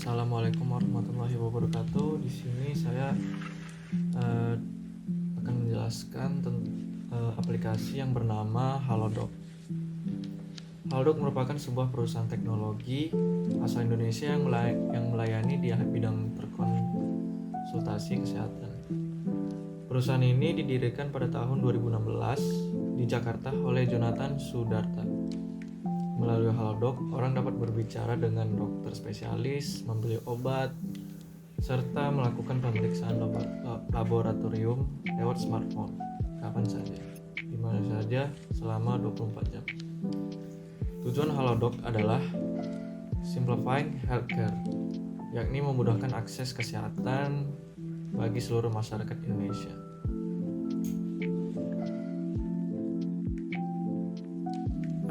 Assalamualaikum warahmatullahi wabarakatuh. Di sini saya akan menjelaskan aplikasi yang bernama Halodoc. Halodoc merupakan sebuah perusahaan teknologi asal Indonesia yang melayani di bidang terkonsultasi kesehatan. Perusahaan ini didirikan pada tahun 2016 di Jakarta oleh Jonathan Sudarta. Melalui Halodoc, orang dapat berbicara dengan dokter spesialis, membeli obat, serta melakukan pemeriksaan laboratorium lewat smartphone kapan saja, di mana saja, selama 24 jam. Tujuan Halodoc adalah simplifying healthcare, yakni memudahkan akses kesehatan bagi seluruh masyarakat Indonesia.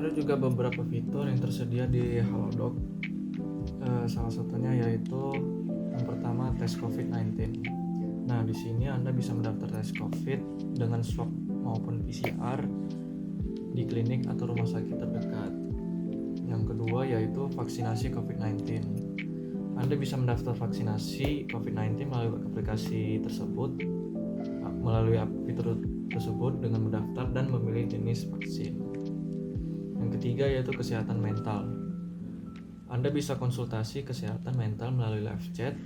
Ada juga beberapa fitur yang tersedia di Halodoc. Salah satunya yaitu yang pertama tes COVID-19. Nah, di sini Anda bisa mendaftar tes COVID dengan swab maupun PCR di klinik atau rumah sakit terdekat. Yang kedua yaitu vaksinasi COVID-19. Anda bisa mendaftar vaksinasi COVID-19 melalui aplikasi tersebut, melalui fitur tersebut dengan mendaftar dan memilih jenis vaksin. Yang ketiga yaitu kesehatan mental. Anda bisa konsultasi kesehatan mental melalui live chat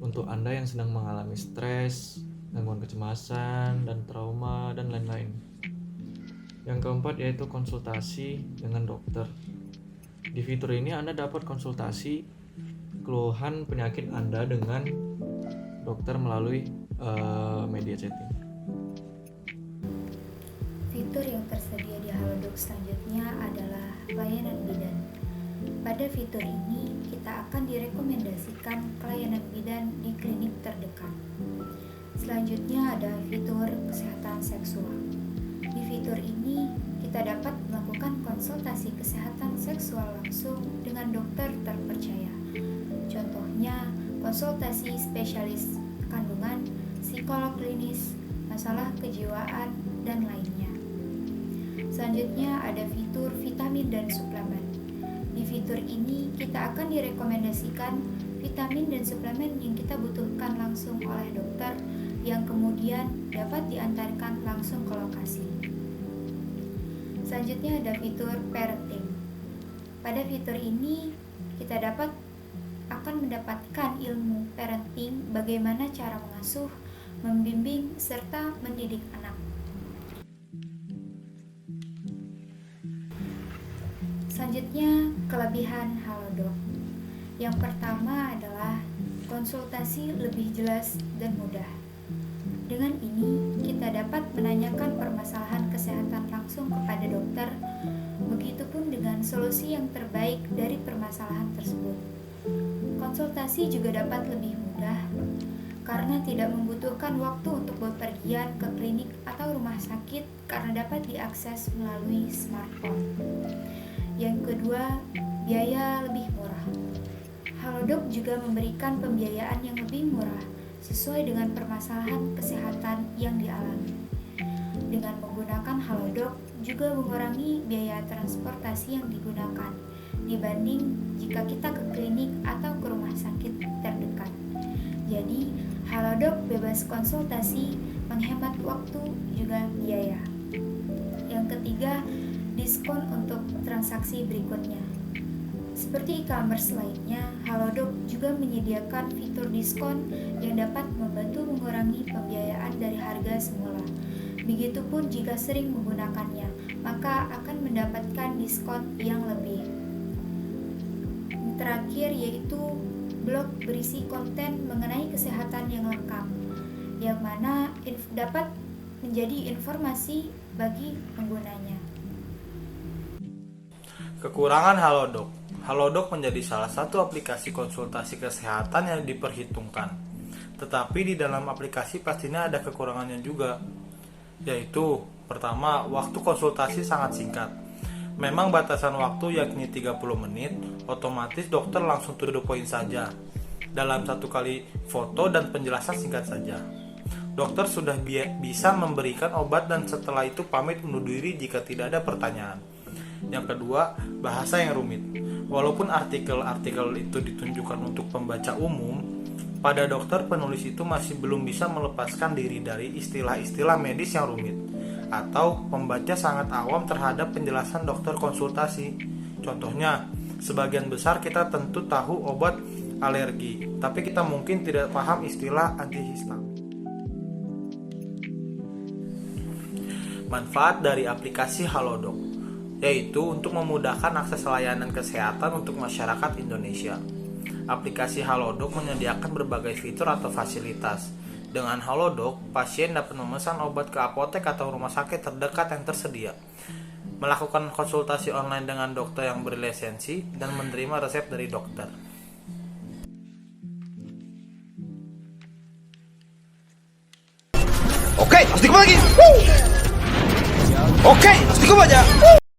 untuk Anda yang sedang mengalami stres, gangguan kecemasan, dan trauma, dan lain-lain. Yang keempat yaitu konsultasi dengan dokter. Di fitur ini Anda dapat konsultasi keluhan penyakit Anda dengan dokter melalui media chatting. Fitur yang tersedia di Halodoc selanjutnya adalah layanan bidan. Pada fitur ini, kita akan direkomendasikan pelayanan bidan di klinik terdekat. Selanjutnya ada fitur kesehatan seksual. Di fitur ini, kita dapat melakukan konsultasi kesehatan seksual langsung dengan dokter terpercaya. Contohnya, konsultasi spesialis kandungan, psikolog klinis, masalah kejiwaan, dan lainnya. Selanjutnya ada fitur vitamin dan suplemen. Di fitur ini kita akan direkomendasikan vitamin dan suplemen yang kita butuhkan langsung oleh dokter yang kemudian dapat diantarkan langsung ke lokasi. Selanjutnya ada fitur parenting. Pada fitur ini kita akan mendapatkan ilmu parenting, bagaimana cara mengasuh, membimbing, serta mendidik anak. Selanjutnya, kelebihan Halodoc. Yang pertama adalah konsultasi lebih jelas dan mudah. Dengan ini, kita dapat menanyakan permasalahan kesehatan langsung kepada dokter, begitupun dengan solusi yang terbaik dari permasalahan tersebut. Konsultasi juga dapat lebih mudah, karena tidak membutuhkan waktu untuk bepergian ke klinik atau rumah sakit karena dapat diakses melalui smartphone. Yang kedua, biaya lebih murah. Halodoc juga memberikan pembiayaan yang lebih murah sesuai dengan permasalahan kesehatan yang dialami. Dengan menggunakan Halodoc juga mengurangi biaya transportasi yang digunakan dibanding jika kita ke klinik atau ke rumah sakit terdekat. Jadi, Halodoc bebas konsultasi, menghemat waktu juga biaya. Yang ketiga, diskon untuk transaksi berikutnya. Seperti e-commerce lainnya, Halodoc juga menyediakan fitur diskon yang dapat membantu mengurangi pembiayaan dari harga semula. Begitupun jika sering menggunakannya, maka akan mendapatkan diskon yang lebih. Terakhir yaitu blog berisi konten mengenai kesehatan yang lengkap, yang mana dapat menjadi informasi bagi penggunanya. Kekurangan Halodoc. Halodoc menjadi salah satu aplikasi konsultasi kesehatan yang diperhitungkan. Tetapi di dalam aplikasi pastinya ada kekurangannya juga. Yaitu, pertama, waktu konsultasi sangat singkat. Memang batasan waktu yakni 30 menit, otomatis dokter langsung to the point saja. Dalam satu kali foto dan penjelasan singkat saja. Dokter sudah bisa memberikan obat dan setelah itu pamit undur diri jika tidak ada pertanyaan. Yang kedua, bahasa yang rumit. Walaupun artikel-artikel itu ditunjukkan untuk pembaca umum, pada dokter penulis itu masih belum bisa melepaskan diri dari istilah-istilah medis yang rumit, atau pembaca sangat awam terhadap penjelasan dokter konsultasi. Contohnya, sebagian besar kita tentu tahu obat alergi, tapi kita mungkin tidak paham istilah antihistamin. Manfaat dari aplikasi Halodoc yaitu untuk memudahkan akses layanan kesehatan untuk masyarakat Indonesia. Aplikasi Halodoc menyediakan berbagai fitur atau fasilitas. Dengan Halodoc, pasien dapat memesan obat ke apotek atau rumah sakit terdekat yang tersedia, melakukan konsultasi online dengan dokter yang berlisensi, dan menerima resep dari dokter. Oke, harus dikembali lagi. Oke, harus dikembali aja.